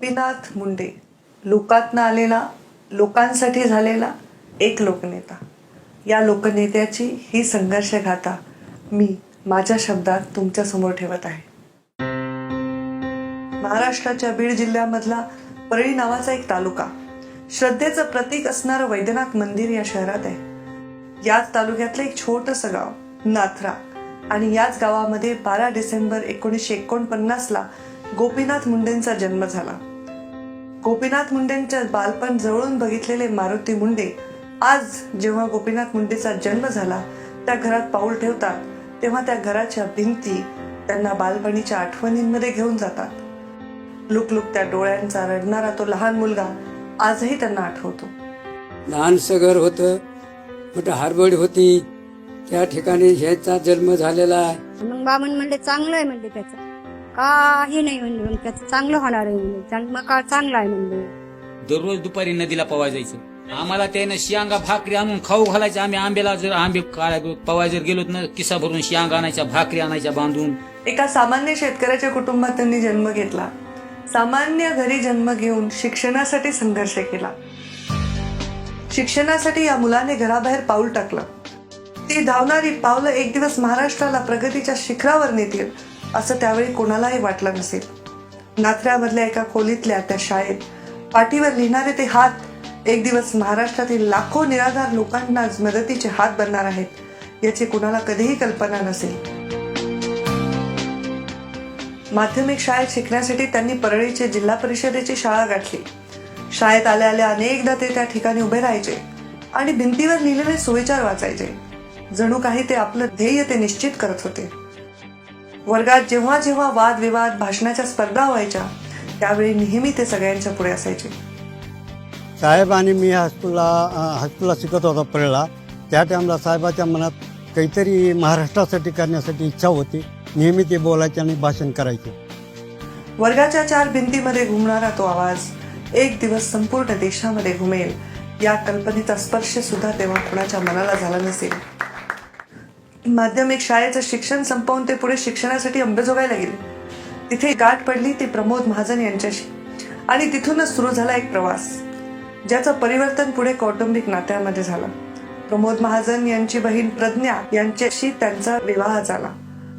गोपीनाथ मुंडे लोकातनं आलेला, लोकांसाठी झालेला एक लोकनेता. या लोकनेत्याची ही संघर्ष गाथा मी माझ्या शब्दात तुमच्या समोर ठेवत आहे. महाराष्ट्राच्या बीड जिल्ह्यामधला परळी नावाचा एक तालुका, श्रद्धेचं प्रतीक असणारं वैद्यनाथ मंदिर या शहरात आहे. याच तालुक्यातलं एक छोटंसं गाव नाथरा, आणि याच गावामध्ये 12 डिसेंबर 1949ला गोपीनाथ मुंडेंचा जन्म झाला. गोपीनाथ मुंडेंच्या बालपण जवळून बघितलेले मारुती मुंडे आज जेव्हा गोपीनाथ मुंडेचा जन्म झाला त्या घरात पाऊल ठेवतात, तेव्हा त्या घराच्या भिंती त्यांना बालपणीच्या आठवणींमध्ये घेऊन जातात. लुकलुकत्या डोळ्यांचा रडणारा तो लहान मुलगा आजही त्यांना आठवतो. लहानसं घर होतं, मोठं हारबड होती, त्या ठिकाणी ह्याचा जन्म झालेला आहे. मग बाबा म्हणले चांगलं आहे म्हणले, त्याचं काही नाही म्हणले, मग त्याचं चांगलं होणार आहे म्हणले, जन्म काळ चांगला आहे म्हणले. दररोज दुपारी नदीला पवाय जायचं. आम्हाला त्यानं शियांगा भाकरी आणून खाऊ घालायचं. आम्ही आंब्याला जर आंबे पवाय जर गेलो ना, किस्सा भरून शियांग आणायच्या, भाकरी आणायच्या बांधून. एका सामान्य शेतकऱ्याच्या कुटुंबात त्यांनी जन्म घेतला. सामान्य घरी जन्म घेऊन शिक्षणासाठी संघर्ष केला. शिक्षणासाठी या मुलाने घराबाहेर पाऊल टाकलं. ती धावणारी पावलं एक दिवस महाराष्ट्राला प्रगतीच्या शिखरावर नेतील असं त्यावेळी कोणालाही वाटलं नसेल. नाथऱ्यामधल्या एका खोलीतल्या त्या शाळेत पाठीवर लिहिणारे ते हात एक दिवस महाराष्ट्रातील लाखो निराधार लोकांना मदतीचे हात बनणार आहेत याची कुणाला कधीही कल्पना नसेल. माध्यमिक शाळेत शिकण्यासाठी त्यांनी परळीचे जिल्हा परिषदेची शाळा गाठली. शाळेत आल्या आल्या अनेकदा ते त्या ठिकाणी उभे राहायचे आणि भिंतीवर लिहिलेले सुविचार वाचायचे. जणू काही ते आपलं ध्येय ते निश्चित करत होते. वर्गात जेव्हा जेव्हा वादविवाद, भाषणाच्या स्पर्धा व्हायच्या त्यावेळी नेहमी ते सगळ्यांच्या पुढे असायचे. साहेब आणि मी हायस्कूलला शिकत होतो परळला. त्या टाइमला साहेबाच्या मनात काहीतरी महाराष्ट्रासाठी करण्यासाठी इच्छा होती. नेहमी ते बोलायचे आणि भाषण करायचे. वर्गाच्या 4 भिंतीमध्ये घुमणारा तो आवाज एक दिवस संपूर्ण देशामध्ये घुमेल या कल्पनेचा स्पर्श सुद्धा तेव्हा कुणाच्या मनाला झाला नसेल. माध्यमिक शाळेचं शिक्षण संपवून ते पुढे शिक्षणासाठी अंबेजोगाईला गेले. तिथे गाठ पडली ती प्रमोद महाजन यांच्याशी, आणि तिथूनच सुरू झाला एक प्रवास ज्याचं परिवर्तन पुढे कौटुंबिक नात्यामध्ये झालं. प्रमोद महाजन यांची बहीण प्रज्ञा यांच्याशी त्यांचा विवाह झाला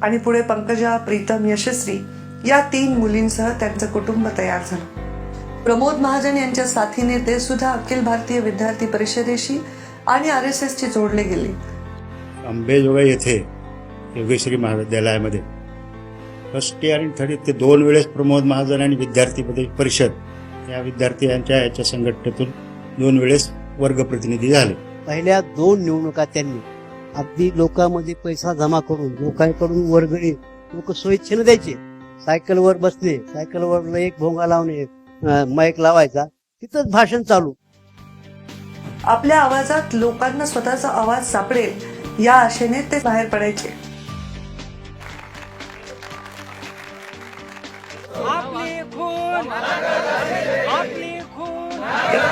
आणि पुढे पंकजा, प्रीतम, यशस्वी या 3 मुलींसह त्यांचं कुटुंब तयार झालं. प्रमोद महाजन यांच्या साथीने ते सुद्धा अखिल भारतीय विद्यार्थी परिषदेशी आणि RSSशी जोडले गेले. अंबेजोगाई येथे योगेश्वरी महाविद्यालयामध्ये फर्स्ट इयर आणि थर्ड ते 2 वेळेस प्रमोद महाजन आणि विद्यार्थी परिषद या विद्यार्थ्यांच्या याच्या संघटनेतून 2 वेळेस वर्ग प्रतिनिधी झाले. पहिल्या 2 निवडणुका त्यांनी अगदी लोकांमध्ये पैसा जमा करून लोकांकडून वर्गणी लोक स्वेच्छेने द्यायचे. सायकलवर बसणे, सायकलवर एक भोंगा लावणे, माईक लावायचा, तिथंच भाषण चालू. आपल्या आवाजात लोकांना स्वतःचा आवाज सापडेल या आशेने ते बाहेर पडायचे.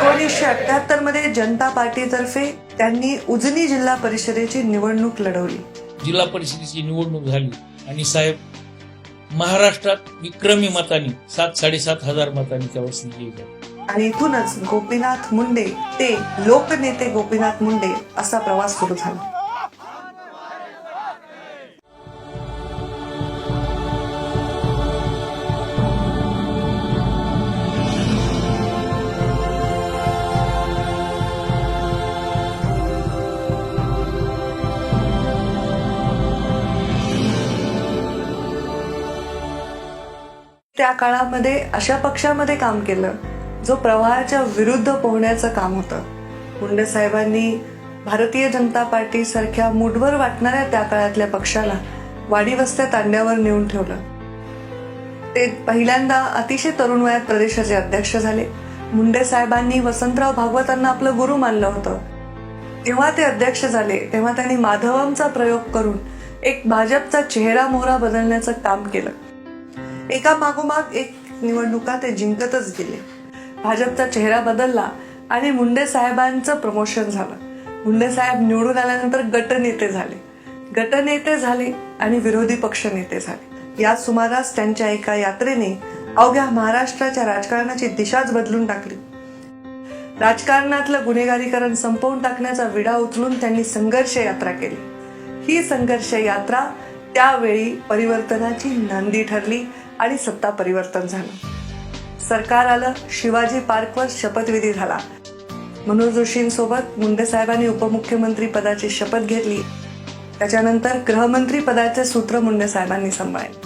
1978 मध्ये जनता पार्टीतर्फे त्यांनी उजनी जिल्हा परिषदेची निवडणूक लढवली. जिल्हा परिषदेची निवडणूक झाली आणि साहेब महाराष्ट्रात विक्रमी मतांनी 7-7.5 हजार मतांनी त्यावर जिंकले. आणि इथूनच गोपीनाथ मुंडे ते लोकनेते गोपीनाथ मुंडे असा प्रवास सुरू झाला. त्या काळामध्ये अशा पक्षामध्ये काम केलं जो प्रवाहाच्या विरुद्ध पोहण्याचं काम होतं. मुंडे साहेबांनी भारतीय जनता पार्टी सारख्या मूठभर वाटणाऱ्या त्या काळातल्या पक्षाला वाडीवस्त्या तांड्यावर नेऊन ठेवलं. ते पहिल्यांदा अतिशय तरुण वयात प्रदेशाचे अध्यक्ष झाले. मुंडे साहेबांनी वसंतराव भागवतांना आपलं गुरु मानलं होतं. तेव्हा ते अध्यक्ष झाले तेव्हा त्यांनी माधवमचा प्रयोग करून एक भाजपचा चेहरा मोहरा बदलण्याचं काम केलं. एका मागोमाग एक निवडणुका ते जिंकतच गेले. भाजपचा चेहरा बदलला आणि मुंडे साहेबांचं प्रमोशन झालं. मुंडे साहेब निवडून आल्यानंतर गटनेते झाले आणि विरोधी पक्ष नेते झाले. या सुमारास त्यांच्या एका यात्रेने अवघ्या महाराष्ट्राच्या राजकारणाची दिशाच बदलून टाकली. राजकारणातलं गुन्हेगारीकरण संपवून टाकण्याचा विडा उचलून त्यांनी संघर्ष यात्रा केली. ही संघर्ष यात्रा त्यावेळी परिवर्तनाची नांदी ठरली आणि सत्ता परिवर्तन झालं. सरकार आलं. शिवाजी पार्कवर शपथविधी झाला. मनोज जोशींसोबत मुंडे साहेबांनी उपमुख्यमंत्री पदाची शपथ घेतली. त्याच्यानंतर गृहमंत्री पदाचे सूत्र मुंडे साहेबांनी सांभाळले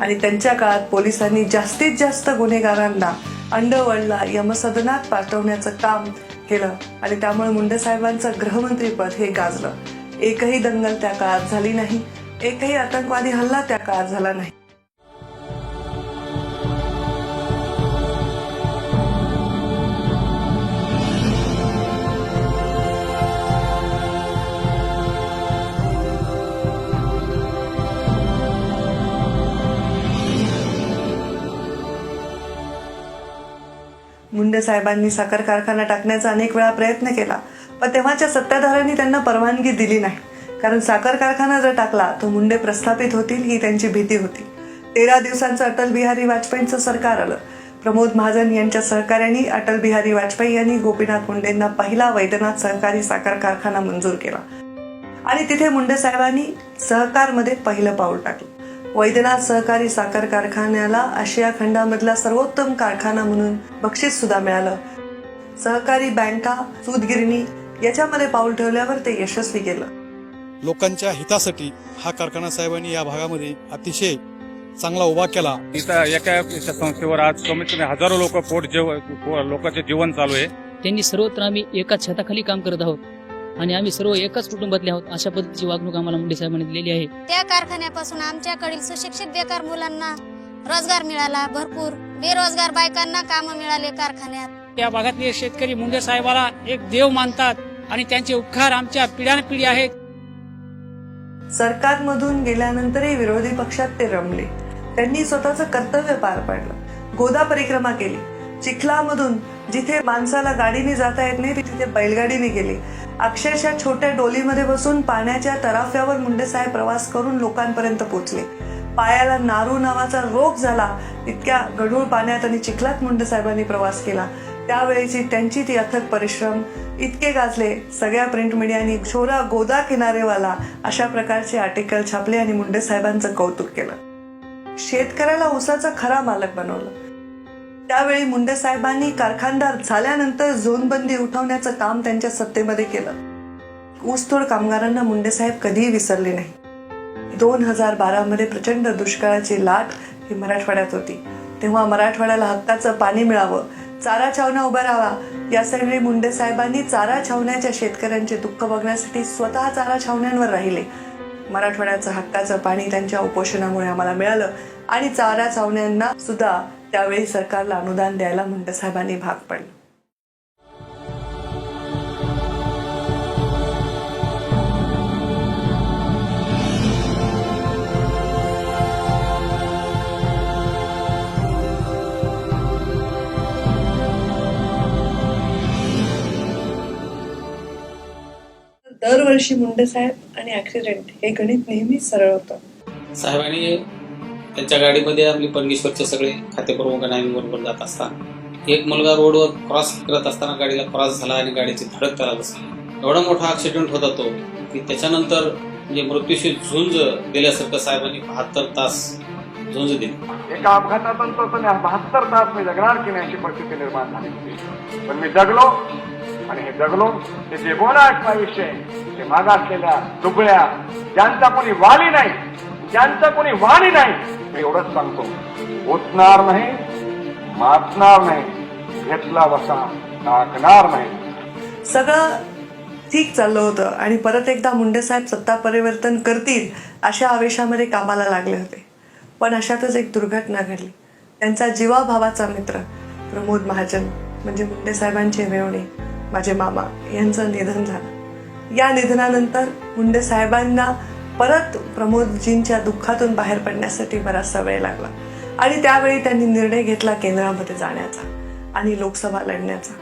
आणि त्यांच्या काळात पोलिसांनी जास्तीत जास्त गुन्हेगारांना अंडरवर्ल्डला यमसदनात पाठवण्याचं काम केलं आणि त्यामुळे मुंडे साहेबांचं गृहमंत्रीपद हे गाजलं. एकही दंगल त्या काळात झाली नाही. एकही आतंकवादी हल्ला त्या काळात झाला नाही. मुंडे साहेबांनी साखर कारखाना टाकण्याचा अनेक वेळा प्रयत्न केला, पण तेव्हाच्या सत्ताधाऱ्यांनी त्यांना परवानगी दिली नाही. कारण साखर कारखाना जर टाकला तर मुंडे प्रस्थापित होतील ही त्यांची भीती होती. 13 दिवसांचं अटल बिहारी वाजपेयींचं सरकार आलं. प्रमोद महाजन यांच्या सहकार्याने अटल बिहारी वाजपेयी यांनी गोपीनाथ मुंडेंना पहिला वैद्यनाथ सहकारी साखर कारखाना मंजूर केला आणि तिथे मुंडे साहेबांनी सहकारमध्ये पहिलं पाऊल टाकलं. वैद्यनाथ सहकारी साखर कारखान्याला आशिया खंडामधला सर्वोत्तम कारखाना म्हणून बक्षीस सुद्धा मिळालं. सहकारी बँका, सूतगिरणी याच्यामध्ये पाऊल ठेवल्यावर ते यशस्वी केलं. लोकांच्या हितासाठी हा कारखाना साहेबांनी या भागामध्ये अतिशय चांगला उभा केला. इथं एका संस्थेवर आज कमीत कमी हजारो लोकांचे जीवन चालू आहे. त्यांनी सर्वत्र आम्ही एकाच छताखाली काम करत आहोत आणि आम्ही सर्व एकाच कुटुंबातले आहोत अशा पद्धतीची वागणूक आम्हाला मुंडे साहेबांनी दिलेली आहे. त्या कारखान्यापासून आमच्याकडील सुशिक्षित बेकार मुलांना रोजगार मिळाला. भरपूर बेरोजगार बायकांना कामं मिळाले कारखान्यात. त्या भागातले शेतकरी मुंडे साहेबाला एक देव मानतात आणि त्यांचे उपकार आमच्या पिढ्यानपिढी आहेत. सरकारमधून गेल्यानंतरही विरोधी पक्षात ते रमले. त्यांनी स्वतःचं कर्तव्य पार पाडलं. गोदा परिक्रमा केली. चिखलामधून जिथे माणसाला गाडीने जाता येत नाही तिथे बैलगाडीने गेली. अक्षरशः छोट्या डोलीमध्ये बसून पाण्याच्या तराफ्यावर मुंडे साहेब प्रवास करून लोकांपर्यंत पोहोचले. पायाला नारू नावाचा रोग झाला इतक्या गढूळ पाण्यात आणि चिखलात मुंडे साहेबांनी प्रवास केला. त्यावेळेची त्यांची ती अथक परिश्रम इतके गाजले. सगळ्या प्रिंट मीडियानी छोरा गोदा किनारेवाला अशा प्रकारचे आर्टिकल छापले आणि मुंडे साहेबांचं कौतुक केलं. शेतकऱ्याला ऊसाचा खरा मालक बनवलं. त्यावेळी मुंडे साहेबांनी कारखानदार झाल्यानंतर झोनबंदी उठवण्याचं काम त्यांच्या सत्तेमध्ये केलं. ऊसतोड कामगारांना मुंडे साहेब कधीही विसरले नाही. 2012 मध्ये प्रचंड दुष्काळाची लाट ही मराठवाड्यात होती. तेव्हा मराठवाड्याला हक्काचं पाणी मिळावं, चारा छावण्या उभ्या राहावा यासाठी मुंडे साहेबांनी चारा छावण्याच्या शेतकऱ्यांचे दुःख बघण्यासाठी स्वतः चारा छावण्यांवर राहिले. मराठवाड्याचं हक्काचं पाणी त्यांच्या उपोषणामुळे आम्हाला मिळालं आणि चारा छावण्यांना सुद्धा त्यावेळी सरकारला अनुदान द्यायला मुंडे साहेबांनी भाग पडलं. दरवर्षी मुंडे साहेब आणि ऍक्सिडेंट हे गणित नेहमीच सरळ होतं. साहेबांनी त्यांच्या गाडीमध्ये आपली परमेश्वरचे सगळे खाते प्रमुखांना बरोबर जात असताना एक मुलगा रोडवर क्रॉस करत असताना गाडीला क्रॉस झाला आणि गाडीची धडक त्याला बसली. एवढा मोठा ऍक्सिडेंट होता तो की त्याच्यानंतर म्हणजे मृत्यूशी झुंज दिल्यासारखं साहेबांनी 72 तास झुंज दिली. एका अपघातानंतर 72 तास मी जगणार की नाही अशी परिस्थिती निर्माण झाली होती. पण मी जगलो आणि हे जगलो ते जेवणा विषय ते मागासलेल्या दुबळ्या ज्यांचा कोणी वाली नाही, ज्यांचा कोणी वाणी नाही, मी एवढंच सांगतो, ओतणार नाही, माचणार नाही, घेतला वसा टाकणार नाही. सगळं ठीक चाललं होतं आणि परत एकदा मुंडे साहेब सत्ता परिवर्तन करतील अशा आवेशामध्ये कामाला लागले होते. पण अशातच एक दुर्घटना घडली. त्यांचा जीवाभावाचा मित्र प्रमोद महाजन म्हणजे मुंडे साहेबांचे मेवणे माझे मामा यांचं निधन झालं. या निधनानंतर मुंडे साहेबांना परत प्रमोदजींच्या दुःखातून बाहेर पडण्यासाठी बराचसा वेळ लागला आणि त्यावेळी त्यांनी निर्णय घेतला केंद्रामध्ये जाण्याचा आणि लोकसभा लढण्याचा.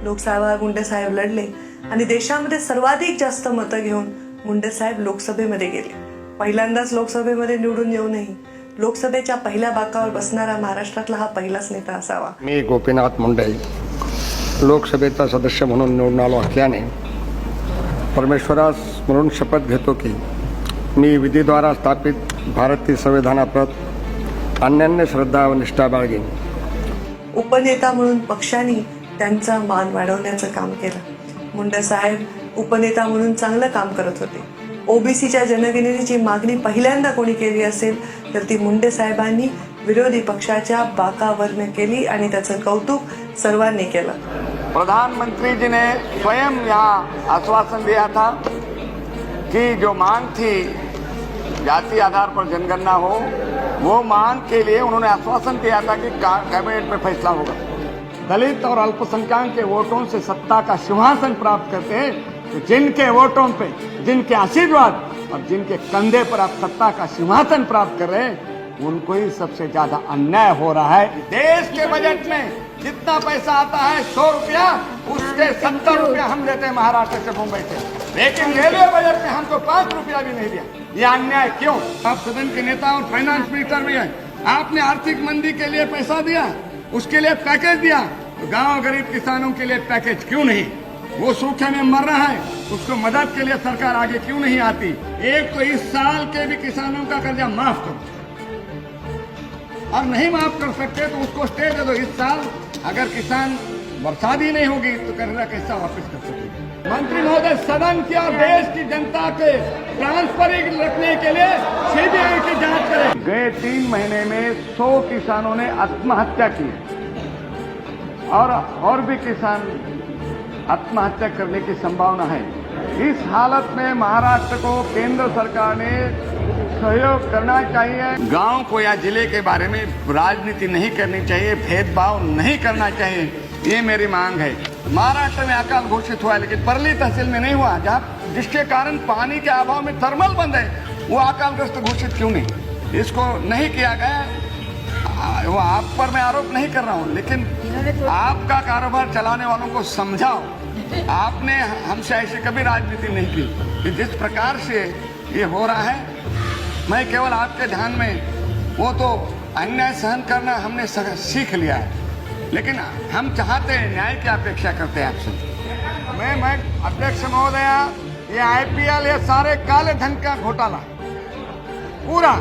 लोकसभा मुंडे साहेब लढले आणि देशामध्ये सर्वाधिक जास्त मतं घेऊन मुंडे साहेब लोकसभेमध्ये गेले. पहिल्यांदाच लोकसभेमध्ये निवडून येऊनही लोकसभेच्या पहिल्या बाकावर बसणारा महाराष्ट्रातला हा पहिलाच नेता असावा. मी गोपीनाथ मुंडे लोकसभेचा सदस्य म्हणून निवडून आलो असल्याने परमेश्वरास म्हणून शपथ घेतो की मी विधीद्वारा स्थापित भारतीय संविधानाप्रत अनन्य श्रद्धा व निष्ठा बाळगेन. उपनेता म्हणून पक्षाने त्यांचा मान वाढवण्याचं काम केलं. मुंडे साहेब उपनेता म्हणून चांगलं काम करत होते. ओबीसीच्या जनगणनेची मागणी पहिल्यांदा कोणी केली असेल तर ती मुंडे साहेबांनी विरोधी पक्षाच्या बाकावरनं केली आणि त्याचं कौतुक सर्वांनी केलं. प्रधानमंत्री जी ने स्वयं यहाँ आश्वासन दिया था कि जो मांग थी जाति आधार पर जनगणना हो, वो मांग के लिए उन्होंने आश्वासन दिया था कि कैबिनेट में फैसला होगा. दलित और अल्पसंख्यक के वोटों से सत्ता का सिंहासन प्राप्त करते हैं, तो जिनके वोटों पे, जिनके आशीर्वाद और जिनके कंधे पर आप सत्ता का सिंहासन प्राप्त कर रहे हैं, उनको ही सबसे ज्यादा अन्याय हो रहा है. देश के बजट में जितना पैसा आता है 100 रुपया, उसके 70 रुपया हम देते हैं महाराष्ट्र से मुंबई से, लेकिन रेलवे बजट में हमको 5 रुपया भी नहीं दिया. ये अन्याय क्यों? आप सदन के नेता और फाइनेंस मिनिस्टर भी हैं, आपने आर्थिक मंदी के लिए पैसा दिया, उसके लिए पैकेज दिया, तो गांव गरीब किसानों के लिए पैकेज क्यों नहीं? वो सूखे में मर रहा है, उसको मदद के लिए सरकार आगे क्यों नहीं आती? एक तो इस साल के भी किसानों का कर्जा माफ करो, और नहीं माफ कर सकते तो उसको स्टे दे दो. इस साल अगर किसान बरसात ही नहीं होगी तो कर्जा कैसा वापस कर सकेंगे? मंत्री महोदय, सदन की और देश की जनता के ट्रांसपेरेंट रखने के लिए सीबीआई की जांच करें. गए 3 महीने में 100 किसानों ने आत्महत्या की और भी किसान आत्महत्या करने की संभावना है. इस हालत में महाराष्ट्र को केंद्र सरकार ने सहयोग करना चाहिए. गांव को या जिले के बारे में राजनीति नहीं करनी चाहिए, भेदभाव नहीं करना चाहिए, ये मेरी मांग है. महाराष्ट्र में अकाल घोषित हुआ है, लेकिन परली तहसील में नहीं हुआ, जहाँ जिसके कारण पानी के अभाव में थर्मल बंद है, वो अकालग्रस्त घोषित क्यों नहीं? इसको नहीं किया गया. वो आप पर मैं आरोप नहीं कर रहा हूँ, लेकिन आपका कारोबार चलाने वालों को समझाओ. आपने हमसे ऐसे कभी राजनीति नहीं की कि जिस प्रकार से ये हो रहा है. मैं केवल आपके ध्यान में, वो तो अन्याय सहन करना हमने सीख लिया है, लेकिन हम चाहते हैं, न्याय की अपेक्षा करते हैं आपसे. मैं अध्यक्ष महोदया, ये IPL, ये सारे काले धन का घोटाला पूरा,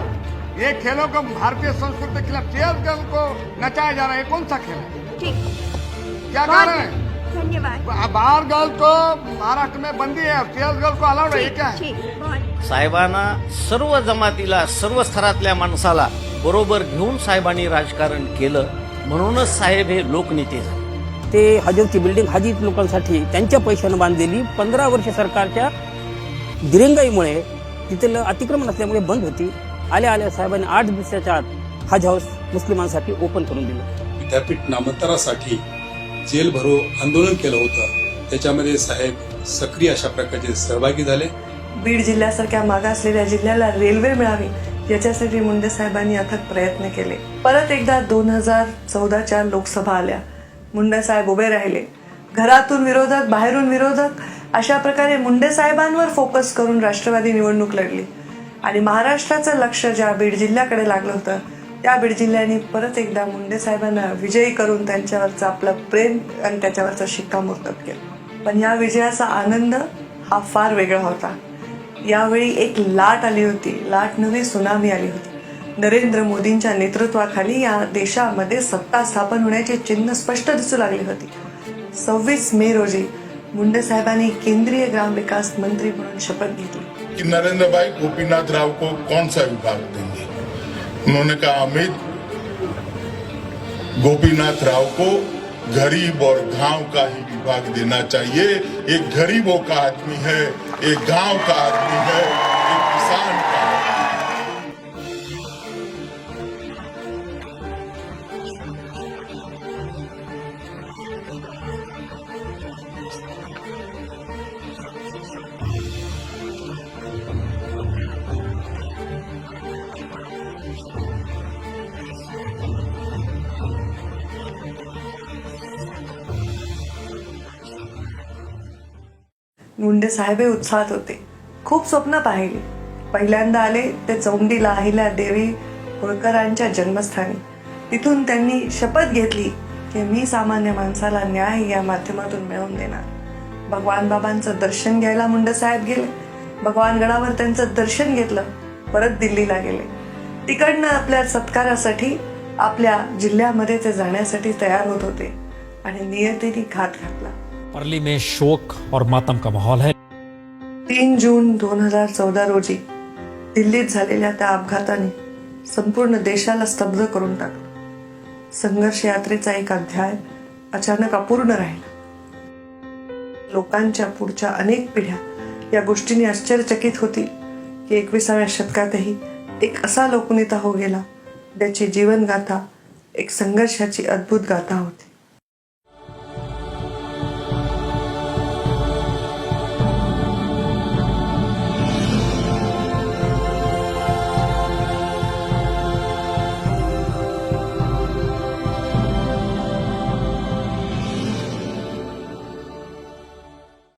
ये खेलों को भारतीय संस्कृति के खिलाफ, चेयर गर्ल को नचाया जा रहा है. कौन सा खेल है? क्या कारण है? धन्यवाद. बार गर्ल को महाराष्ट्र में बंदी है, चेयर गर्ल को अलाउड है, क्या है? साहेबांना सर्व जमातीला, सर्व स्तरातल्या माणसाला बरोबर घेऊन साहेबांनी राजकारण केलं, म्हणूनच साहेब हे लोकनेते झाले. ते हजरची बिल्डिंग हजीत लोकांसाठी त्यांच्या पैशानं बांधलेली 15 वर्ष सरकारच्या दिरंगाईमुळे तिथलं अतिक्रमण असल्यामुळे बंद होती. आल्या साहेबांनी 8 दिवसाच्या आत हज हाऊस मुस्लिमांसाठी ओपन करून दिलं. विद्यापीठ नामांतरासाठी जेल भरो आंदोलन केलं होतं, त्याच्यामध्ये साहेब सक्रिय अशा प्रकारचे सहभागी झाले. बीड जिल्ह्यासारख्या मागासलेल्या जिल्ह्याला रेल्वे मिळावी याच्यासाठी मुंडे साहेबांनी अथक प्रयत्न केले. परत एकदा 2014च्या लोकसभा आल्या. मुंडे साहेब उभे राहिले. घरातून विरोधक, बाहेरून विरोधक, अशा प्रकारे मुंडे साहेबांवर फोकस करून राष्ट्रवादी निवडणूक लढली आणि महाराष्ट्राचं लक्ष ज्या बीड जिल्ह्याकडे लागलं होतं, त्या बीड जिल्ह्याने परत एकदा मुंडे साहेबांना विजयी करून त्यांच्यावरचं आपलं प्रेम आणि त्याच्यावरचं शिक्कामोर्तब केलं. पण या विजयाचा आनंद हा फार वेगळा होता. यावेळी एक लाट आली होती, लाट नव्हे सुनामी आली होती. नरेंद्र मोदींच्या नेतृत्वाखाली या देशामध्ये सत्ता स्थापन होण्याची चिन्ह स्पष्ट दिसू लागली होती. 26 मे रोजी मुंडे साहेबांनी केंद्रीय ग्रामविकास मंत्री म्हणून शपथ घेतली. कि नरेंद्र भाई गोपीनाथ राव को कौन सा विभाग देंगे? उन्होंने कहा, अमित, गोपीनाथ राव को गरीब और गांव का ही विभाग देना चाहिए. एक गरीबों का आदमी है, एक गांव का आदमी है, एक किसान का. मुंडे साहेब उत्साहात होते. खूप स्वप्न पाहिली. पहिल्यांदा आले ते चौंडीला अहिल्या देवी होळकरांच्या जन्मस्थानी. तिथून त्यांनी शपथ घेतली की मी सामान्य माणसाला न्याय या माध्यमातून मिळवून देणार. भगवान बाबांचं दर्शन घ्यायला मुंडेसाहेब गेले. भगवान गडावर त्यांचं दर्शन घेतलं. परत दिल्लीला गेले. तिकडनं आपल्या सत्कारासाठी आपल्या जिल्ह्यामध्ये ते जाण्यासाठी तयार होत होते आणि नियतीने घात घातला. परली में शोक और मातम का माहौल है. 3 जून 2014 रोजी दिल्लीत झालेल्या त्या अपघाताने संपूर्ण देशाला स्तब्ध करून टाकलं. संघर्ष यात्रेचा एक अध्याय अचानक अपूर्ण राहिला. लोकांच्या पुढच्या अनेक पिढ्या या गोष्टीने आश्चर्यचकित होतील की 21व्या शतकातही एक असा लोकनेता हो गेला ज्याची जीवनगाथा एक संघर्षाची अद्भुत गाथा होती.